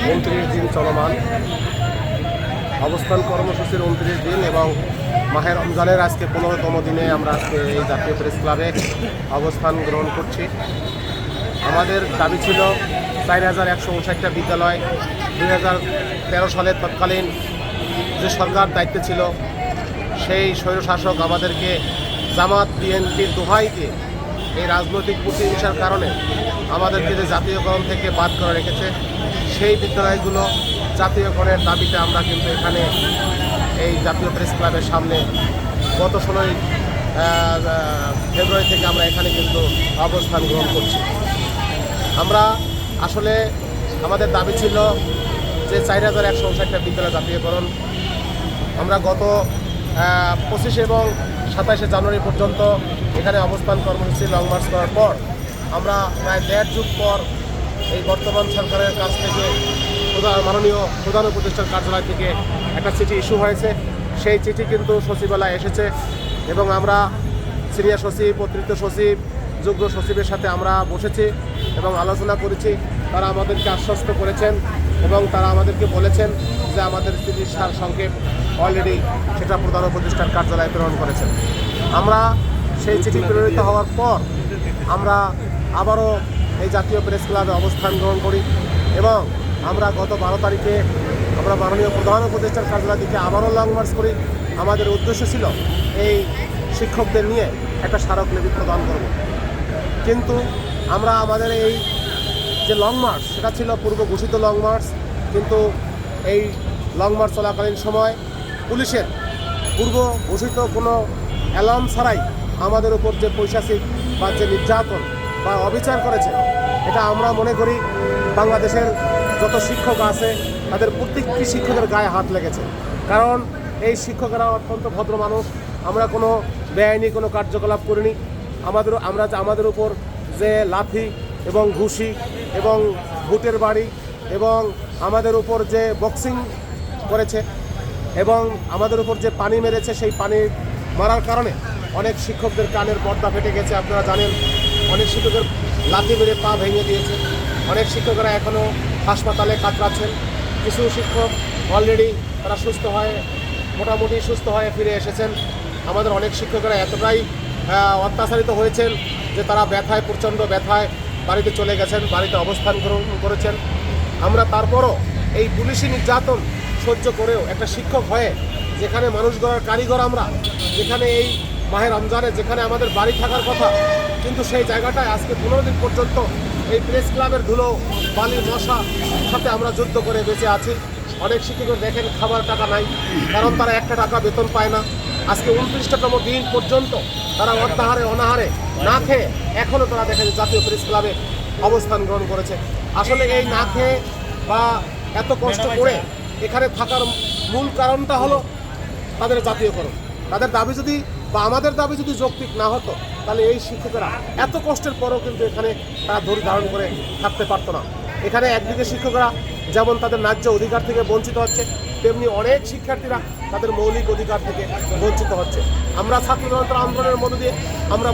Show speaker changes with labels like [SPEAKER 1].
[SPEAKER 1] 29 দিন চলমান অবস্থান কর্মসূচির 29 দিন এবং মাহে রমজানের আজকে 15তম দিনে আমরা আজকে এই জাতীয় প্রেস ক্লাবে অবস্থান গ্রহণ করছি। আমাদের দাবি ছিল 4159টা বিদ্যালয় 2013 সালের তৎকালীন যে সরকার দায়িত্বে ছিল সেই স্বৈরশাসক আমাদেরকে জামাত বিএনপির দোহাই দিয়ে এই রাজনৈতিক প্রতিহিংসার কারণে আমাদেরকে যে জাতীয়করণ থেকে বাদ করে রেখেছে সেই বিদ্যালয়গুলো জাতীয়করণের দাবিতে আমরা কিন্তু এখানে এই জাতীয় প্রেস ক্লাবের সামনে গত 16 ফেব্রুয়ারি থেকে আমরা এখানে কিন্তু অবস্থান গ্রহণ করছি। আমরা আসলে আমাদের দাবি ছিল যে 4159টা বিদ্যালয় জাতীয়করণ। আমরা গত 25 এবং 27 জানুয়ারি পর্যন্ত এখানে অবস্থান কর্মসূচি লং মার্চ করার পর আমরা প্রায় 1.5 যুগ পর এই বর্তমান সরকারের কাছ থেকে মাননীয় প্রধান উপদেষ্টার কার্যালয় থেকে একটা চিঠি ইস্যু হয়েছে। সেই চিঠি কিন্তু সচিবালয়ে এসেছে এবং আমরা সিনিয়র সচিব, অতিরিক্ত সচিব, যুগ্ম সচিবের সাথে আমরা বসেছি এবং আলোচনা করেছি। তারা আমাদেরকে আশ্বস্ত করেছেন এবং তারা আমাদেরকে বলেছেন যে আমাদের চিঠির সার সংক্ষেপ অলরেডি সেটা প্রধান উপদেষ্টার কার্যালয়ে প্রেরণ করেছেন। আমরা সেই চিঠি প্রেরিত হওয়ার পর আমরা আবারও এই জাতীয় প্রেস ক্লাবে অবস্থান গ্রহণ করি এবং আমরা গত 12 তারিখে আমরা মাননীয় প্রধান উপদেষ্টার কার্যালয় থেকে আবারও লং মার্চ করি। আমাদের উদ্দেশ্য ছিল এই শিক্ষকদের নিয়ে একটা স্মারকলিপি প্রদান করব, কিন্তু আমরা আমাদের এই যে লং মার্চ সেটা ছিল পূর্ব ঘোষিত লং মার্চ, কিন্তু এই লং মার্চ চলাকালীন সময় পুলিশের পূর্ব ঘোষিত কোনো অ্যালার্ম ছাড়াই আমাদের উপর যে পৈশাচিক বা যে নির্যাতন বা অবিচার করেছে, এটা আমরা মনে করি বাংলাদেশের যত শিক্ষক আছে তাদের প্রত্যেকটি শিক্ষকের গায়ে হাত লেগেছে। কারণ এই শিক্ষকেরা অত্যন্ত ভদ্র মানুষ, আমরা কোনো বেআইনি কোনো কার্যকলাপ করিনি। আমাদের উপর যে লাথি এবং ঘুষি এবং বুটের বাড়ি এবং আমাদের উপর যে বক্সিং করেছে এবং আমাদের উপর যে পানি মেরেছে, সেই পানি মারার কারণে অনেক শিক্ষকদের কানের পর্দা ফেটে গেছে। আপনারা জানেন, অনেক শিক্ষকের লাথি মেরে পা ভেঙে দিয়েছে। অনেক শিক্ষকরা এখনও হাসপাতালে কাতরাচ্ছেন। কিছু শিক্ষক অলরেডি তারা মোটামুটি সুস্থ হয়ে ফিরে এসেছেন। আমাদের অনেক শিক্ষকরা এতটাই অত্যাচারিত হয়েছেন যে তারা প্রচণ্ড ব্যথায় বাড়িতে চলে গেছেন, বাড়িতে অবস্থান গ্রহণ করেছেন। আমরা তারপরও এই পুলিশি নির্যাতন সহ্য করেও একটা শিক্ষক হয়ে, যেখানে মানুষ গড়ার কারিগর আমরা, যেখানে এই মাহে রমজানে যেখানে আমাদের বাড়ি থাকার কথা, কিন্তু সেই জায়গাটায় আজকে 15 দিন পর্যন্ত এই প্রেস ক্লাবের ধুলো বালি মশা সাথে আমরা যুদ্ধ করে বেঁচে আছি। অনেক শিক্ষকের দেখেন খাবার টাকা নাই, কারণ তারা 1 টাকা বেতন পায় না। আজকে 29তম দিন পর্যন্ত তারা অনাহারে না খেয়ে এখনও তারা দেখেন জাতীয় প্রেস ক্লাবে অবস্থান গ্রহণ করেছে। আসলে এই না খেয়ে বা এত কষ্ট করে এখানে থাকার মূল কারণটা হলো তাদের জাতীয়করণ। তাদের দাবি যদি বা আমাদের দাবি যদি যৌক্তিক না হতো, তাহলে এই শিক্ষকেরা এত কষ্টের পরও কিন্তু এখানে তারা ধৈর্য ধারণ করে থাকতে পারতো না। এখানে একদিকে শিক্ষকরা যেমন তাদের ন্যায্য অধিকার থেকে বঞ্চিত হচ্ছে, তেমনি অনেক শিক্ষার্থীরা তাদের মৌলিক অধিকার থেকে বঞ্চিত হচ্ছে। আমরা ছাত্র জনতার আন্দোলনের মধ্য দিয়ে আমরা